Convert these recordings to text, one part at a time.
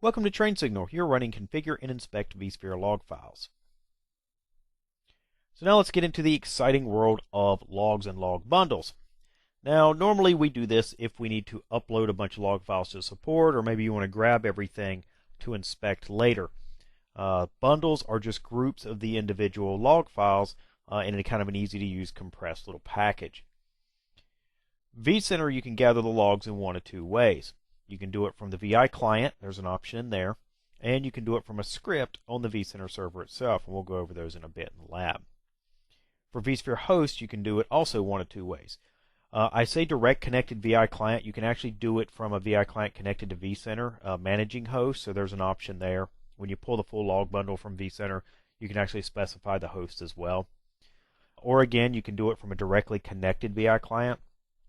Welcome to Train Signal. You're running Configure and Inspect vSphere log files. So now let's get into the exciting world of logs and log bundles. Now, normally we do this if we need to upload a bunch of log files to support, or maybe you want to grab everything to inspect later. Bundles are just groups of the individual log files in a kind of an easy-to-use compressed little package. vCenter, you can gather the logs in one of two ways. You can do it from the VI client, there's an option in there, and you can do it from a script on the vCenter server itself, and we'll go over those in a bit in the lab. For vSphere host, you can do it also one of two ways. I say direct connected VI client. You can actually do it from a VI client connected to vCenter, managing host, so there's an option there. When you pull the full log bundle from vCenter, you can actually specify the host as well. Or again, you can do it from a directly connected VI client,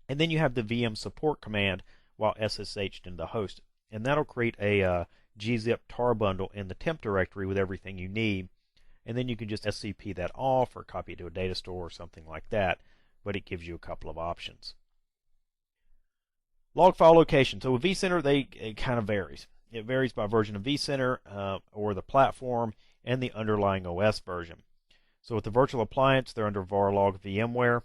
and then you have the VM support command while SSH'd into the host. And that'll create a gzip tar bundle in the temp directory with everything you need. And then you can just SCP that off or copy it to a data store or something like that. But it gives you a couple of options. Log file location. So with vCenter, it kind of varies. It varies by version of vCenter or the platform and the underlying OS version. So with the virtual appliance, they're under varlog VMware.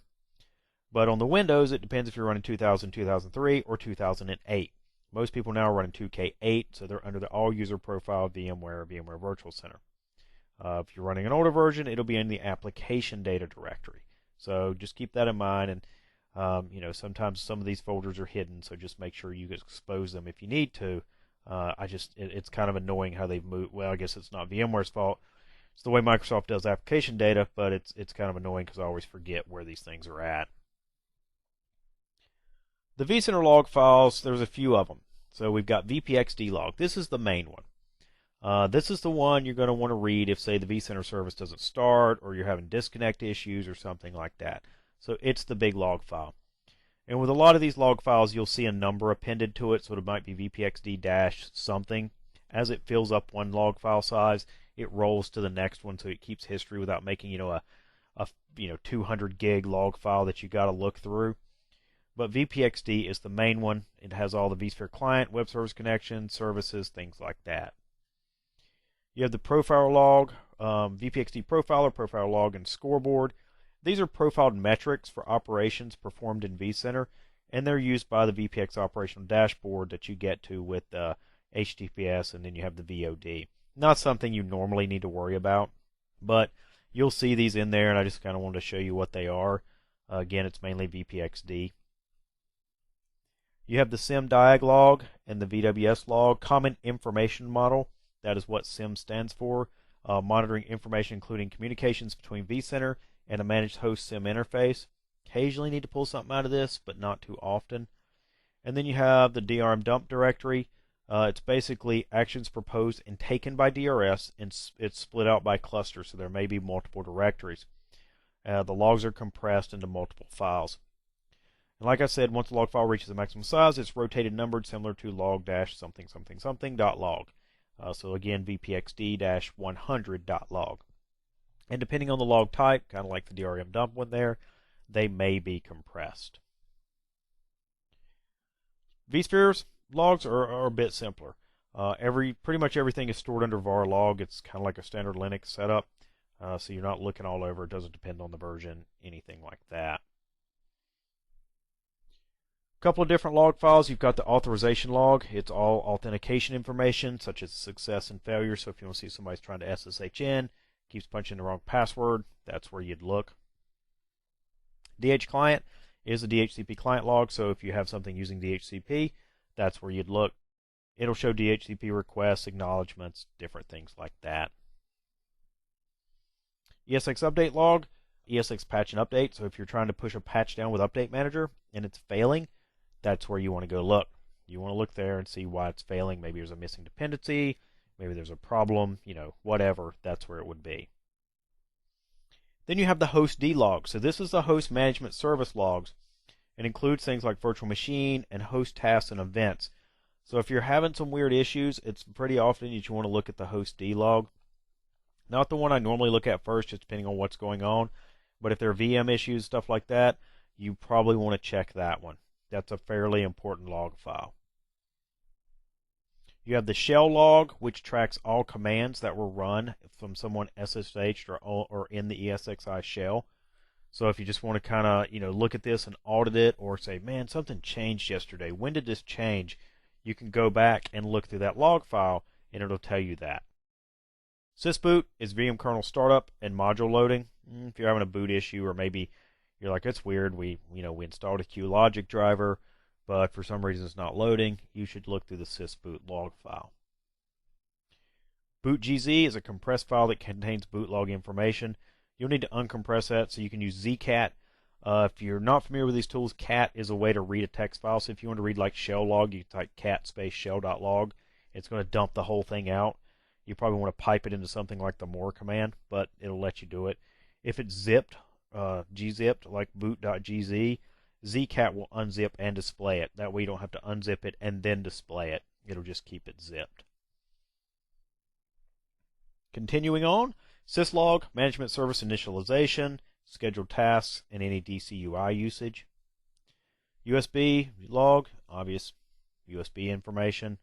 But on the Windows, it depends if you're running 2000, 2003, or 2008. Most people now are running 2K8, so they're under the all-user profile VMware, VMware Virtual Center. If you're running an older version, it'll be in the application data directory. So just keep that in mind, and sometimes some of these folders are hidden, so just make sure you expose them if you need to. It's kind of annoying how they've moved. Well, I guess it's not VMware's fault. It's the way Microsoft does application data, but it's kind of annoying because I always forget where these things are at. The vCenter log files, there's a few of them. So we've got vpxd log. This is the main one. This is the one you're going to want to read if, say, the vCenter service doesn't start or you're having disconnect issues or something like that. So it's the big log file. And with a lot of these log files, you'll see a number appended to it. So it might be vpxd something. As it fills up one log file size, it rolls to the next one, so it keeps history without making a 200 gig log file that you got to look through. But vpxd is the main one. It has all the vSphere client, web service connection, services, things like that. You have the profile log, vpxd profiler, profile log, and scoreboard. These are profiled metrics for operations performed in vCenter, and they're used by the VPX operational dashboard that you get to with HTTPS, and then you have the VOD. Not something you normally need to worry about, but you'll see these in there, and I just kind of wanted to show you what they are. Again, it's mainly vpxd. You have the SIM-diag log and the VWS log, Common Information Model. That is what SIM stands for. Monitoring information including communications between vCenter and a managed host SIM interface. Occasionally need to pull something out of this, but not too often. And then you have the DRM dump directory. It's basically actions proposed and taken by DRS, and it's split out by cluster, so there may be multiple directories. The logs are compressed into multiple files. And like I said, once the log file reaches the maximum size, it's rotated numbered similar to log-something something something.log. So again, vpxd-100.log. And depending on the log type, kind of like the DRM dump one there, they may be compressed. vSphere's logs are a bit simpler. Pretty much everything is stored under var log. It's kind of like a standard Linux setup. So you're not looking all over. It doesn't depend on the version, anything like that. A couple of different log files. You've got the authorization log. It's all authentication information, such as success and failure. So if you want to see somebody's trying to SSH in, keeps punching the wrong password, that's where you'd look. DH client is a DHCP client log. So if you have something using DHCP, that's where you'd look. It'll show DHCP requests, acknowledgments, different things like that. ESX update log, ESX patch and update. So if you're trying to push a patch down with Update Manager and it's failing, that's where you want to go look. You want to look there and see why it's failing. Maybe there's a missing dependency, maybe there's a problem, whatever, that's where it would be. Then you have the host D log. So this is the host management service logs. It includes things like virtual machine and host tasks and events. So if you're having some weird issues, it's pretty often that you want to look at the host D log. Not the one I normally look at first, just depending on what's going on. But if there are VM issues, stuff like that, you probably want to check that one. That's a fairly important log file. You have the shell log, which tracks all commands that were run from someone SSH'd or in the ESXi shell. So if you just want to kind of look at this and audit it, or say, man, something changed yesterday. When did this change? You can go back and look through that log file, and it'll tell you that. Sysboot is VM kernel startup and module loading. If you're having a boot issue, or maybe you're like, it's weird, we installed a QLogic driver, but for some reason it's not loading, you should look through the sysboot log file. bootgz is a compressed file that contains boot log information. You'll need to uncompress that, so you can use zcat. If you're not familiar with these tools, cat is a way to read a text file. So if you want to read like shell log, you type cat space shell.log. It's going to dump the whole thing out. You probably want to pipe it into something like the more command, but it'll let you do it. If it's zipped, gzipped, like boot.gz, zcat will unzip and display it. That way you don't have to unzip it and then display it. It'll just keep it zipped. Continuing on, syslog, management service initialization, scheduled tasks, and any DCUI usage. USB log, obvious USB information.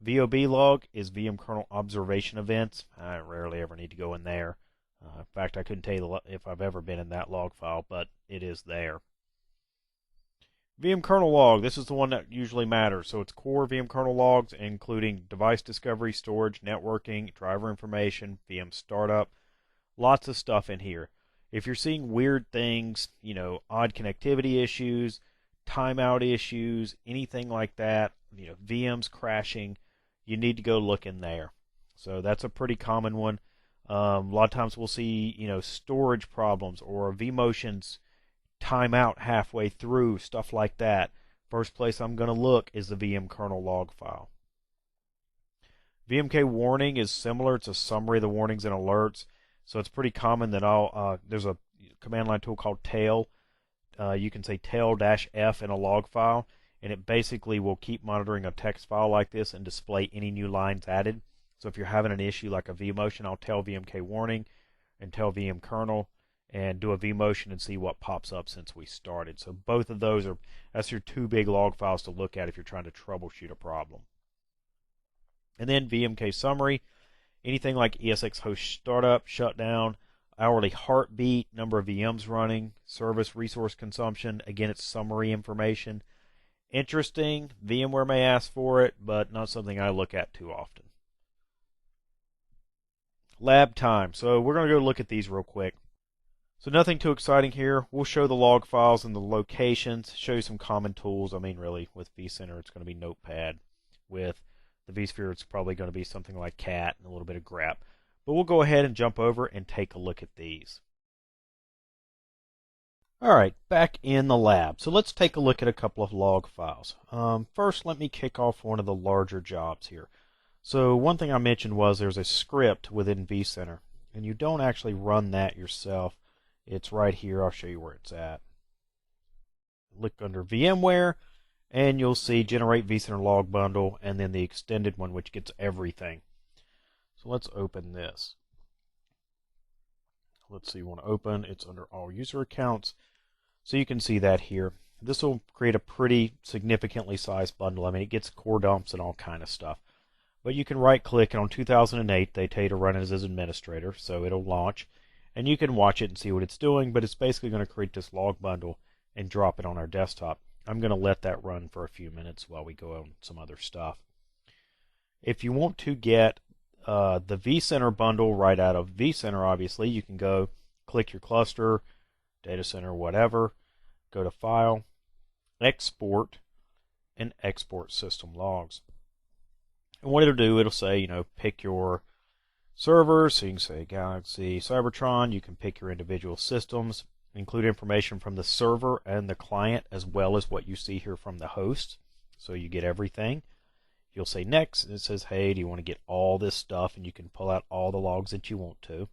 VOB log is VM kernel observation events. I rarely ever need to go in there. In fact, I couldn't tell you if I've ever been in that log file, but it is there. VM kernel log, this is the one that usually matters. So it's core VM kernel logs, including device discovery, storage, networking, driver information, VM startup. Lots of stuff in here. If you're seeing weird things, odd connectivity issues, timeout issues, anything like that, VMs crashing, you need to go look in there. So that's a pretty common one. A lot of times we'll see, storage problems or vMotion's timeout halfway through, stuff like that. First place I'm going to look is the VM kernel log file. VMK warning is similar. It's a summary of the warnings and alerts. So it's pretty common that there's a command line tool called tail. You can say tail-f in a log file, and it basically will keep monitoring a text file like this and display any new lines added. So if you're having an issue like a vMotion, I'll tell VMK warning and tell VM kernel and do a vMotion and see what pops up since we started. So both of those that's your two big log files to look at if you're trying to troubleshoot a problem. And then VMK summary, anything like ESX host startup, shutdown, hourly heartbeat, number of VMs running, service resource consumption. Again, it's summary information. Interesting, VMware may ask for it, but not something I look at too often. Lab time. So we're going to go look at these real quick. So nothing too exciting here. We'll show the log files and the locations, show you some common tools. I mean, really, with vCenter, it's going to be Notepad. With the vSphere, it's probably going to be something like cat and a little bit of grep. But we'll go ahead and jump over and take a look at these. All right, back in the lab. So let's take a look at a couple of log files. First, let me kick off one of the larger jobs here. So one thing I mentioned was there's a script within vCenter, and you don't actually run that yourself. It's right here. I'll show you where it's at. Look under VMware, and you'll see Generate vCenter Log Bundle, and then the extended one, which gets everything. So let's open this. Let's see, you want to open. It's under All User Accounts. So you can see that here. This will create a pretty significantly sized bundle. I mean, it gets core dumps and all kind of stuff. But you can right-click, and on 2008, they tell you to run it as administrator, so it'll launch. And you can watch it and see what it's doing, but it's basically going to create this log bundle and drop it on our desktop. I'm going to let that run for a few minutes while we go on some other stuff. If you want to get the vCenter bundle right out of vCenter, obviously, you can go click your cluster, data center, whatever, go to File, Export, and Export System Logs. And what it'll do, it'll say, pick your server, so you can say Galaxy, Cybertron. You can pick your individual systems, include information from the server and the client, as well as what you see here from the host, so you get everything. You'll say next, and it says, hey, do you want to get all this stuff? And you can pull out all the logs that you want to.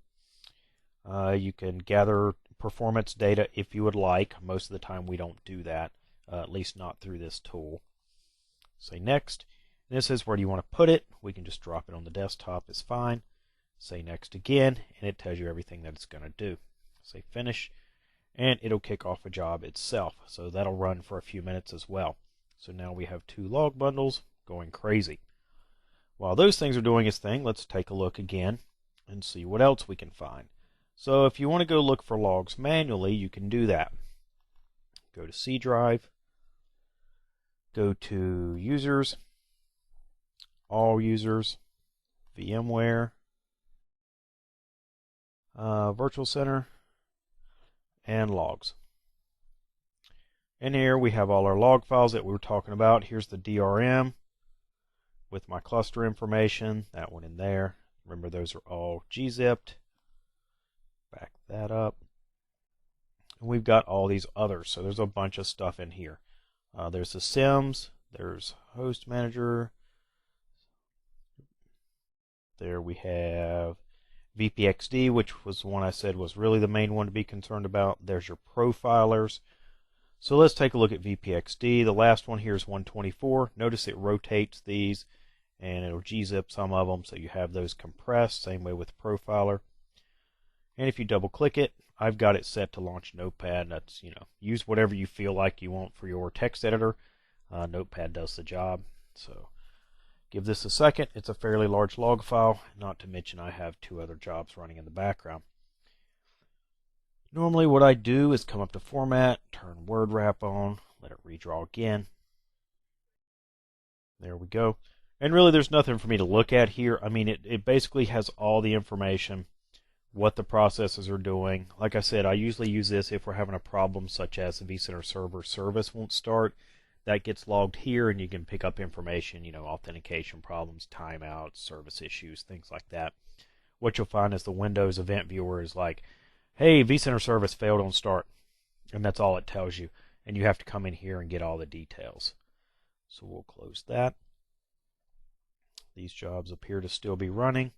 You can gather performance data if you would like. Most of the time we don't do that, at least not through this tool. Say next. And this is where do you want to put it. We can just drop it on the desktop, it's fine. Say next again, and it tells you everything that it's going to do. Say finish, and it'll kick off a job itself. So that'll run for a few minutes as well. So now we have two log bundles going crazy. While those things are doing its thing, let's take a look again and see what else we can find. So if you want to go look for logs manually, you can do that. Go to C drive, go to users, all users, VMware, Virtual Center, and logs. And here we have all our log files that we were talking about. Here's the DRM with my cluster information, that one in there. Remember, those are all gzipped. Back that up. And we've got all these others, so there's a bunch of stuff in here. There's the SIMs, there's host manager. There we have VPXD, which was the one I said was really the main one to be concerned about. There's your profilers. So let's take a look at VPXD. The last one here is 124. Notice it rotates these and it'll gzip some of them, so you have those compressed. Same way with profiler. And if you double click it, I've got it set to launch Notepad. That's, use whatever you feel like you want for your text editor. Notepad does the job. So give this a second. It's a fairly large log file, not to mention I have 2 other jobs running in the background. Normally what I do is come up to Format, turn Word Wrap on, let it redraw again. There we go. And really there's nothing for me to look at here. I mean, it basically has all the information, what the processes are doing. Like I said, I usually use this if we're having a problem such as the vCenter server service won't start. That gets logged here, and you can pick up information, authentication problems, timeouts, service issues, things like that. What you'll find is the Windows event viewer is like, hey, vCenter service failed on start. And that's all it tells you. And you have to come in here and get all the details. So we'll close that. These jobs appear to still be running.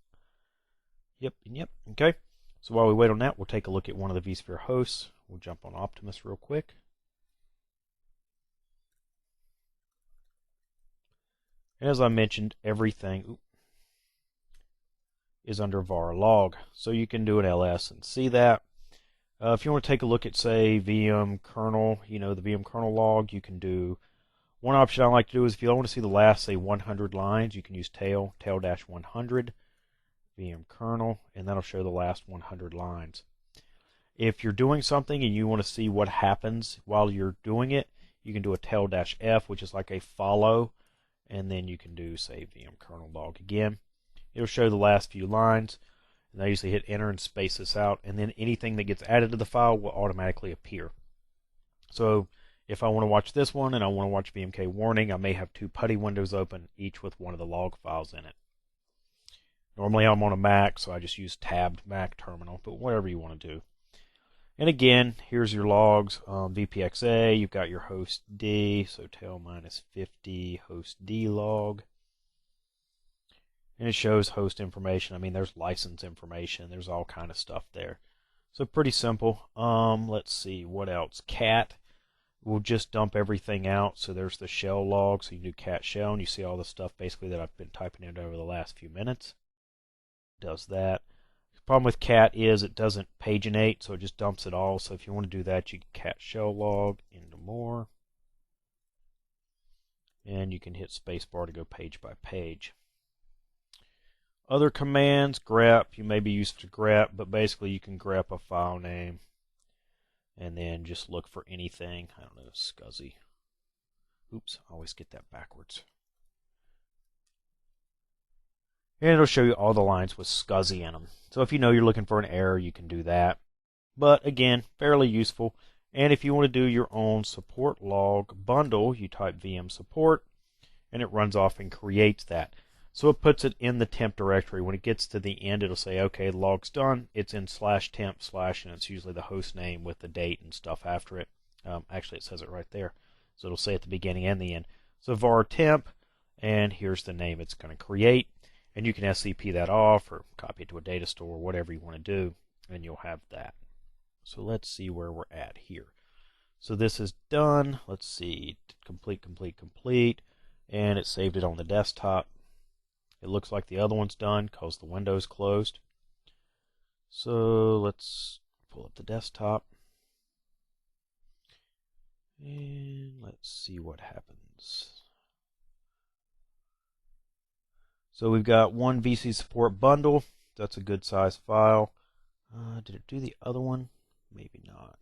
Yep, and yep. Okay. So while we wait on that, we'll take a look at one of the vSphere hosts. We'll jump on Optimus real quick. And as I mentioned, everything is under var log. So you can do an ls and see that. If you want to take a look at, say, VM kernel, the VM kernel log, you can do, one option I like to do is if you don't want to see the last, say, 100 lines, you can use tail-100, VM kernel, and that'll show the last 100 lines. If you're doing something and you want to see what happens while you're doing it, you can do a tail-f, which is like a follow, and then you can do, say, VM kernel log again. It'll show the last few lines, and I usually hit enter and space this out, and then anything that gets added to the file will automatically appear. So if I want to watch this one and I want to watch VMK warning, I may have 2 PuTTY windows open, each with one of the log files in it. Normally I'm on a Mac, so I just use tabbed Mac terminal, but whatever you want to do. And again, here's your logs. VPXA, you've got your host D, so tail -50 host D log. And it shows host information. I mean, there's license information. There's all kind of stuff there. So pretty simple. Let's see, what else? Cat will just dump everything out. So there's the shell log. So you do cat shell, and you see all the stuff basically that I've been typing in over the last few minutes. It does that. The problem with cat is it doesn't paginate, so it just dumps it all. So if you want to do that, you can cat shell log into more. And you can hit spacebar to go page by page. Other commands, grep, you may be used to grep, but basically you can grep a file name and then just look for anything. I don't know, SCSI. Oops, I always get that backwards. And it'll show you all the lines with SCSI in them. So if you know you're looking for an error, you can do that. But again, fairly useful. And if you want to do your own support log bundle, you type VM support, and it runs off and creates that. So it puts it in the temp directory. When it gets to the end, it'll say, okay, the log's done. It's in /temp/ and it's usually the host name with the date and stuff after it. Actually, it says it right there. So it'll say at the beginning and the end. So var temp, and here's the name it's going to create. And you can SCP that off or copy it to a data store, whatever you want to do, and you'll have that. So let's see where we're at here. So this is done. Let's see, complete, and it saved it on the desktop. It looks like the other one's done because the window's closed. So let's pull up the desktop. And let's see what happens. So we've got one VC support bundle. That's a good size file. Did it do the other one? Maybe not.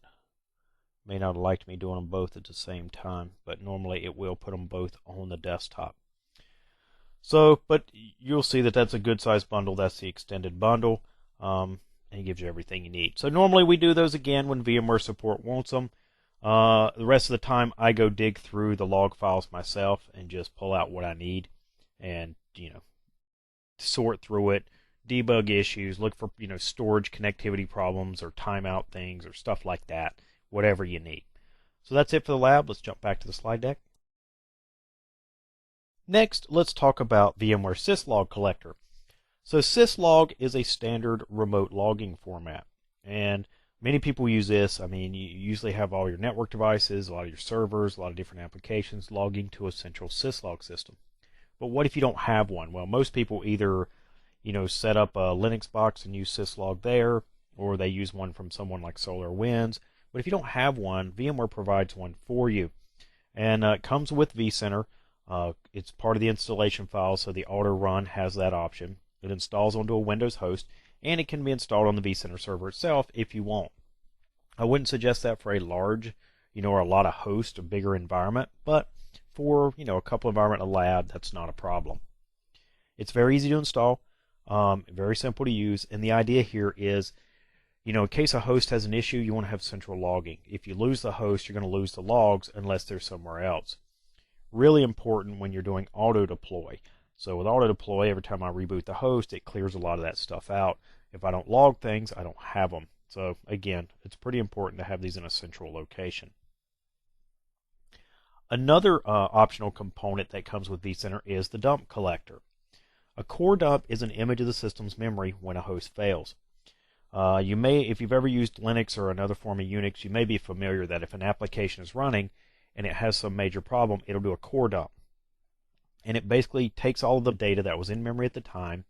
May not have liked me doing them both at the same time, but normally it will put them both on the desktop. So, but you'll see that that's a good size bundle. That's the extended bundle, and it gives you everything you need. So normally we do those again when VMware support wants them. The rest of the time I go dig through the log files myself and just pull out what I need, and sort through it, debug issues, look for storage connectivity problems or timeout things or stuff like that, whatever you need. So that's it for the lab. Let's jump back to the slide deck. Next, let's talk about VMware syslog collector. So syslog is a standard remote logging format, and many people use this. I mean, you usually have all your network devices, a lot of your servers, a lot of different applications logging to a central syslog system. But what if you don't have one? Well, most people either set up a Linux box and use syslog there, or they use one from someone like SolarWinds. But if you don't have one, VMware provides one for you, and it comes with vCenter. It's part of the installation file, so the auto run has that option. It installs onto a Windows host, and it can be installed on the vCenter server itself if you want. I wouldn't suggest that for a large, or a lot of hosts, a bigger environment, but for a couple environment, a lab, that's not a problem. It's very easy to install, very simple to use, and the idea here is, in case a host has an issue, you want to have central logging. If you lose the host, you're going to lose the logs unless they're somewhere else. Really important when you're doing auto deploy. So with auto deploy, every time I reboot the host, it clears a lot of that stuff out. If I don't log things, I don't have them. So again, it's pretty important to have these in a central location. Another optional component that comes with vCenter is the dump collector. A core dump is an image of the system's memory when a host fails. You may, if you've ever used Linux or another form of Unix, you may be familiar that if an application is running and it has some major problem, it'll do a core dump. And it basically takes all of the data that was in memory at the time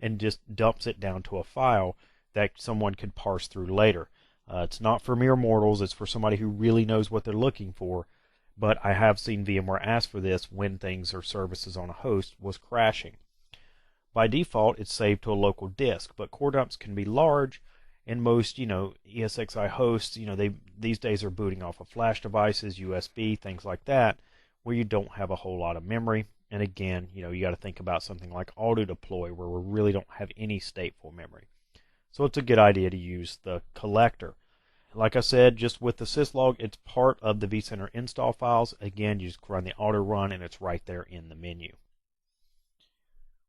and just dumps it down to a file that someone could parse through later. It's not for mere mortals, it's for somebody who really knows what they're looking for. But I have seen VMware ask for this when things or services on a host was crashing. By default, it's saved to a local disk, but core dumps can be large, and most, ESXi hosts, these days are booting off of flash devices, USB, things like that, where you don't have a whole lot of memory. And again, you got to think about something like auto deploy, where we really don't have any stateful memory. So it's a good idea to use the collector. Like I said, just with the syslog, it's part of the vCenter install files. Again, you just run the auto run, and it's right there in the menu.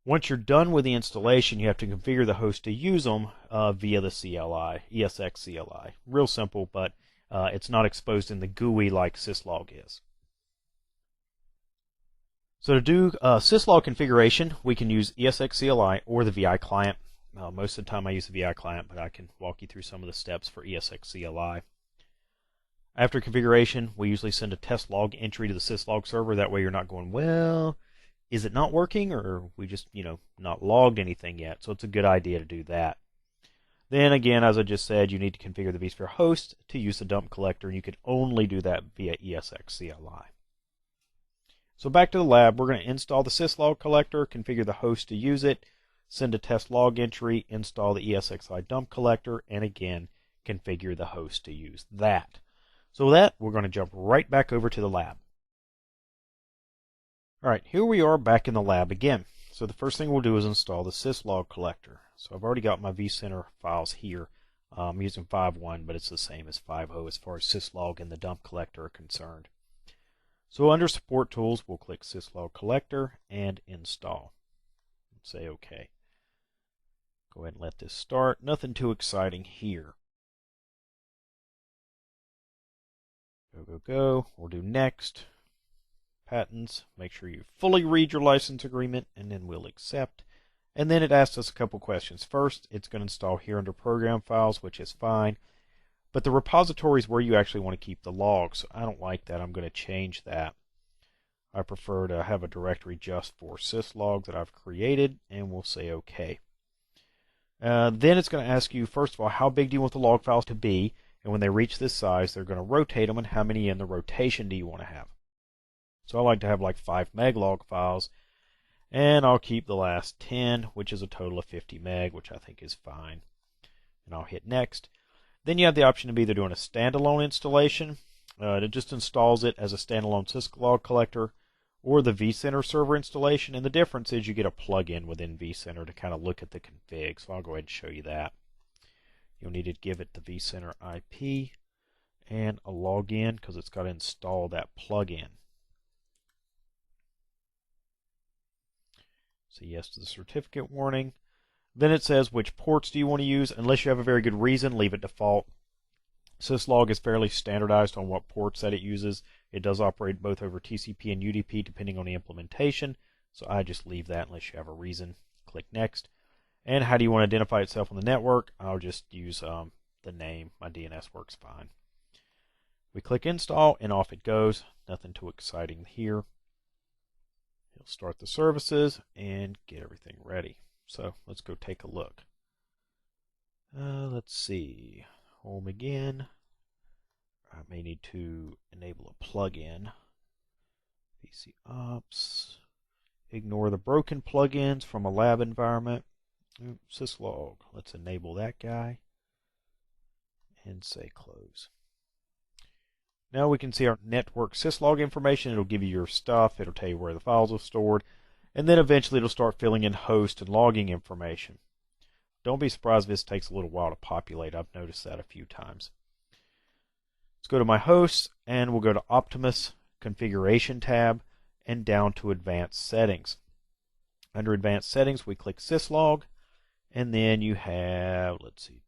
Once you're done with the installation, you have to configure the host to use them via the CLI, ESX CLI. Real simple, but it's not exposed in the GUI like syslog is. So to do syslog configuration, we can use ESX CLI or the VI client. Most of the time I use the VI client, but I can walk you through some of the steps for ESX CLI. After configuration, we usually send a test log entry to the syslog server. That way you're not going, well, is it not working, or we just, not logged anything yet. So it's a good idea to do that. Then again, as I just said, you need to configure the vSphere host to use the dump collector, and you can only do that via ESX CLI. So back to the lab, we're going to install the syslog collector, configure the host to use it, send a test log entry, install the ESXi dump collector, and again, configure the host to use that. So with that, we're going to jump right back over to the lab. Alright, here we are back in the lab again. So the first thing we'll do is install the syslog collector. So I've already got my vCenter files here. I'm using 5.1, but it's the same as 5.0 as far as syslog and the dump collector are concerned. So under support tools, we'll click syslog collector and install. Say OK. Go ahead and let this start. Nothing too exciting here. Go. We'll do next. Patents. Make sure you fully read your license agreement, and then we'll accept. And then it asks us a couple questions. First, it's going to install here under program files, which is fine. But the repository is where you actually want to keep the logs. So I don't like that. I'm going to change that. I prefer to have a directory just for syslog that I've created, and we'll say OK. Then it's going to ask you, first of all, how big do you want the log files to be? And when they reach this size, they're going to rotate them, and how many in the rotation do you want to have? So I like to have like 5 meg log files. And I'll keep the last 10, which is a total of 50 meg, which I think is fine. And I'll hit next. Then you have the option of either doing a standalone installation. It just installs it as a standalone Cisco log collector, or the vCenter server installation. And the difference is you get a plugin within vCenter to kind of look at the config. So I'll go ahead and show you that. You'll need to give it the vCenter IP and a login because it's got to install that plugin. Say yes to the certificate warning. Then it says which ports do you want to use. Unless you have a very good reason, leave it default. Syslog is fairly standardized on what ports that it uses. It does operate both over TCP and UDP depending on the implementation. So I just leave that unless you have a reason. Click next. And how do you want to identify itself on the network? I'll just use the name. My DNS works fine. We click install and off it goes. Nothing too exciting here. It'll start the services and get everything ready. So let's go take a look. Let's see. Home again. I may need to enable a plugin. PC Ops. Ignore the broken plugins from a lab environment. Syslog. Let's enable that guy. And say close. Now we can see our network syslog information. It'll give you your stuff. It'll tell you where the files are stored. And then eventually it'll start filling in host and logging information. Don't be surprised if this takes a little while to populate. I've noticed that a few times. Let's go to my hosts and we'll go to Optimus Configuration tab and down to Advanced Settings. Under Advanced Settings we click syslog and then you have, let's see,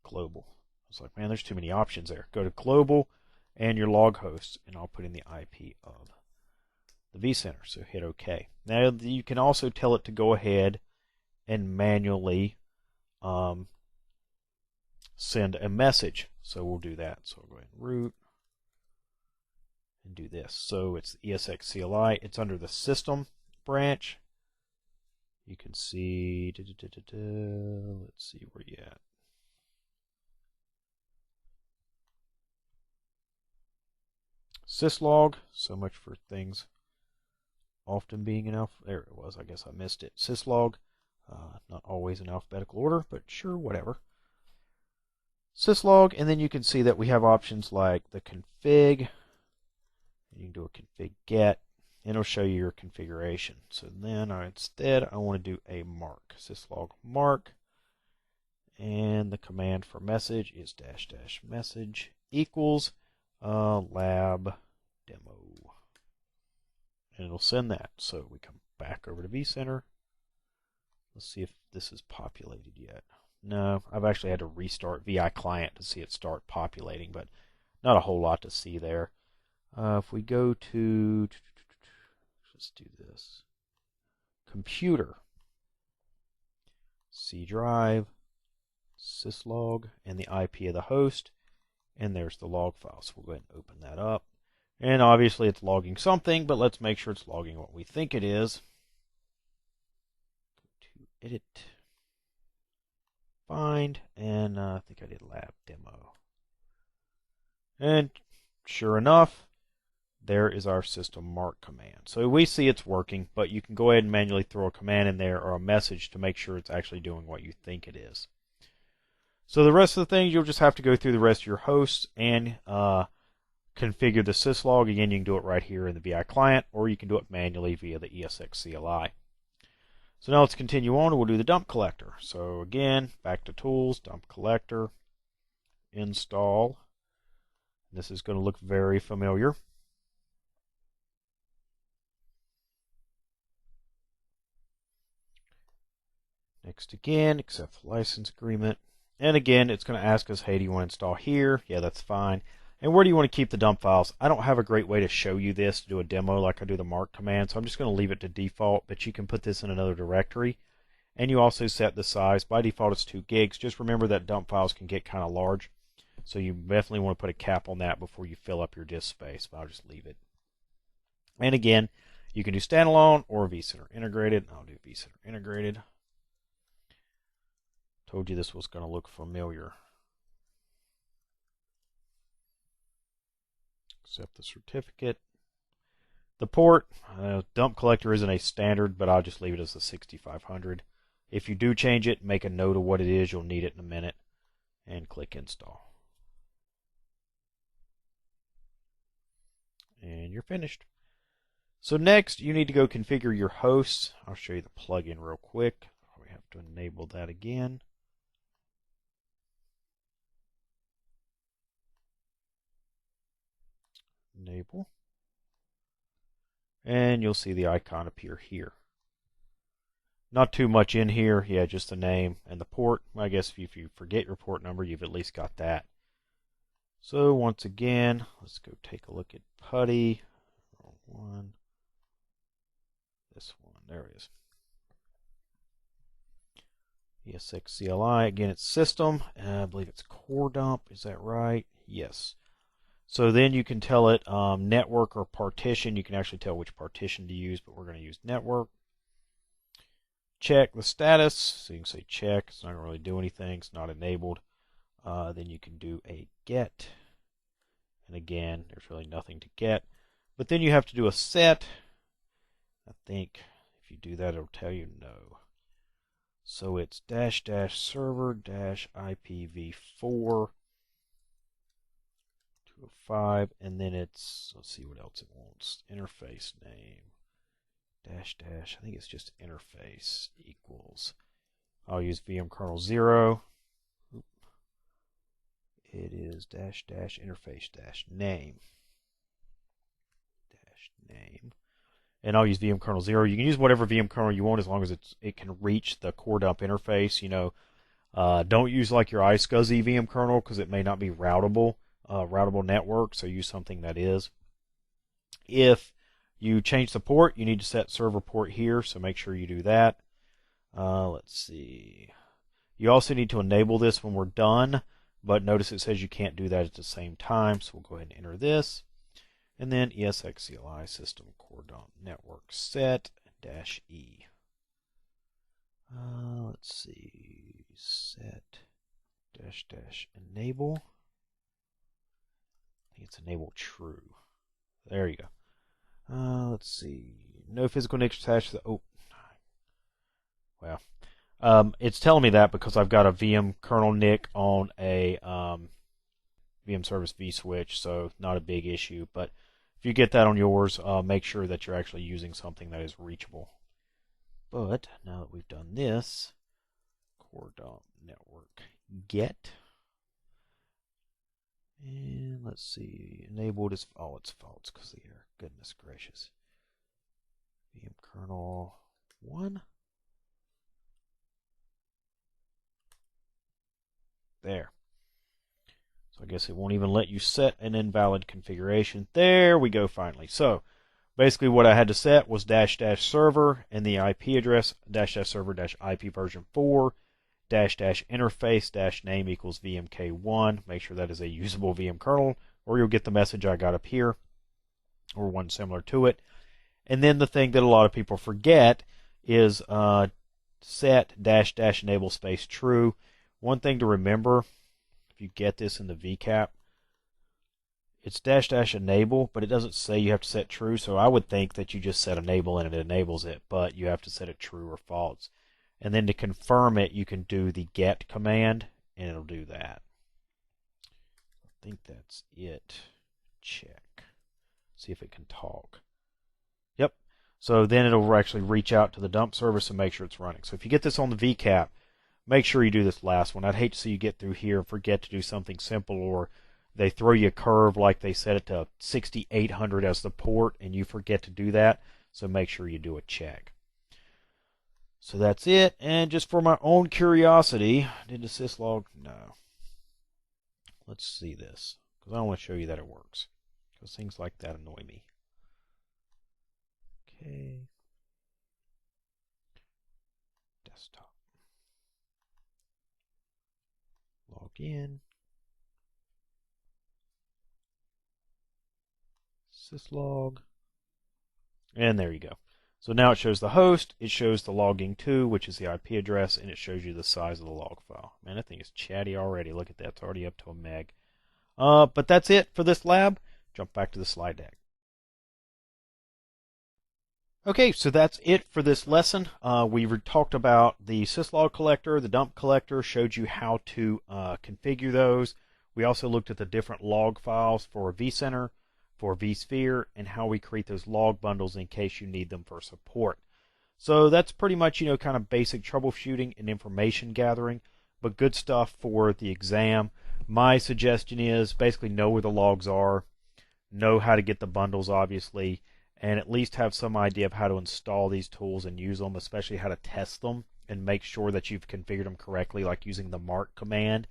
global. I was like, man, there's too many options there. Go to global and your log hosts, and I'll put in the IP of the vCenter. So hit OK. Now you can also tell it to go ahead and manually send a message. So we'll do that. So we'll go ahead and root and do this. So it's the ESX CLI. It's under the system branch. You can see, let's see where you at. Syslog, so much for things often being in alpha. There it was, I guess I missed it. Syslog, not always in alphabetical order, but sure, whatever. Syslog, and then you can see that we have options like the config. You can do a config get, and it'll show you your configuration. So then instead, I want to do a mark. Syslog mark, and the command for message is -- message equals lab demo, and it'll send that. So we come back over to vCenter. Let's see if this is populated yet. No, I've actually had to restart VI client to see it start populating, but not a whole lot to see there. If we go to, let's do this, computer, C drive, syslog, and the IP of the host. And there's the log file. So we'll go ahead and open that up. And obviously it's logging something, but let's make sure it's logging what we think it is. Go to edit, find, and I think I did lab demo. And sure enough, there is our system mark command. So we see it's working, but you can go ahead and manually throw a command in there or a message to make sure it's actually doing what you think it is. So the rest of the things, you'll just have to go through the rest of your hosts and configure the syslog. Again, you can do it right here in the VI client, or you can do it manually via the ESX CLI. So now let's continue on. We'll do the dump collector. So again, back to tools, dump collector, install. This is going to look very familiar. Next again, accept the license agreement. And again, it's going to ask us, hey, do you want to install here? Yeah, that's fine. And where do you want to keep the dump files? I don't have a great way to show you this to do a demo like I do the mark command, so I'm just going to leave it to default, but you can put this in another directory. And you also set the size. By default, it's 2 gigs. Just remember that dump files can get kind of large, so you definitely want to put a cap on that before you fill up your disk space, but I'll just leave it. And again, you can do standalone or vCenter integrated. I'll do vCenter integrated. Told you this was going to look familiar. Accept the certificate. The port, dump collector isn't a standard, but I'll just leave it as the 6500. If you do change it, make a note of what it is. You'll need it in a minute. And click install. And you're finished. So next, you need to go configure your hosts. I'll show you the plugin real quick. We have to enable that again. Enable. And you'll see the icon appear here. Not too much in here. Yeah, just the name and the port. I guess if you forget your port number, you've at least got that. So once again, let's go take a look at PuTTY. Wrong one. This one. There it is. ESX CLI. Again, it's system. I believe it's core dump. Is that right? Yes. So then you can tell it network or partition. You can actually tell which partition to use, but we're going to use network. Check the status. So you can say check. It's not going to really do anything. It's not enabled. Then you can do a get. And again, there's really nothing to get. But then you have to do a set. I think if you do that, it'll tell you no. So it's -- server IPv4 205, and then it's, let's see what else it wants. Interface name -- I think it's just interface equals. I'll use vmkernel 0. It is -- interface -name name. And I'll use vmkernel 0. You can use whatever vmkernel you want as long as it can reach the core dump interface. Don't use like your iSCSI vmkernel because it may not be routable network. So use something that is. If you change the port, you need to set server port here. So make sure you do that. Let's see. You also need to enable this when we're done. But notice it says you can't do that at the same time. So we'll go ahead and enter this. And then ESX CLI system core dump network set -E. Let's see. Set -- enable. I think it's enable true. There you go. Let's see. No physical NIC attached to the. Oh. Well. It's telling me that because I've got a VM kernel NIC on a VM service vSwitch, so not a big issue. But if you get that on yours, make sure that you're actually using something that is reachable. But now that we've done this, core dump network get, and let's see, enabled is it's false because of the error. Goodness gracious. VM kernel 1. There. So I guess it won't even let you set an invalid configuration. There we go finally. So basically what I had to set was -- server and the IP address -- server IP version 4 -- interface -name equals vmk1. Make sure that is a usable VM kernel or you'll get the message I got up here or one similar to it. And then the thing that a lot of people forget is set -- enable space true. One thing to remember, if you get this in the VCAP, it's -- enable, but it doesn't say you have to set true, so I would think that you just set enable and it enables it, but you have to set it true or false. And then to confirm it, you can do the get command, and it'll do that. I think that's it. Check. See if it can talk. Yep. So then it'll actually reach out to the dump service and make sure it's running. So if you get this on the VCAP, make sure you do this last one. I'd hate to see you get through here and forget to do something simple, or they throw you a curve like they set it to 6800 as the port and you forget to do that. So make sure you do a check. So that's it. And just for my own curiosity, did the syslog? No. Let's see this because I want to show you that it works because things like that annoy me. Okay. Desktop. Log in. Syslog. And there you go. So now it shows the host, it shows the logging to, which is the IP address, and it shows you the size of the log file. Man, that thing is chatty already. Look at that. It's already up to a meg. But that's it for this lab. jump back to the slide deck. Okay, so that's it for this lesson. We talked about the syslog collector, the dump collector, showed you how to configure those. We also looked at the different log files for vCenter, for vSphere, and how we create those log bundles in case you need them for support. So that's pretty much, kind of basic troubleshooting and information gathering, but good stuff for the exam. My suggestion is basically know where the logs are, know how to get the bundles, obviously, and at least have some idea of how to install these tools and use them, especially how to test them and make sure that you've configured them correctly, like using the mark command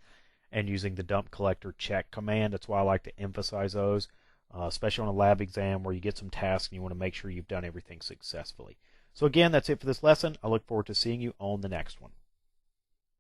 and using the dump collector check command. That's why I like to emphasize those, especially on a lab exam where you get some tasks and you want to make sure you've done everything successfully. So again, that's it for this lesson. I look forward to seeing you on the next one.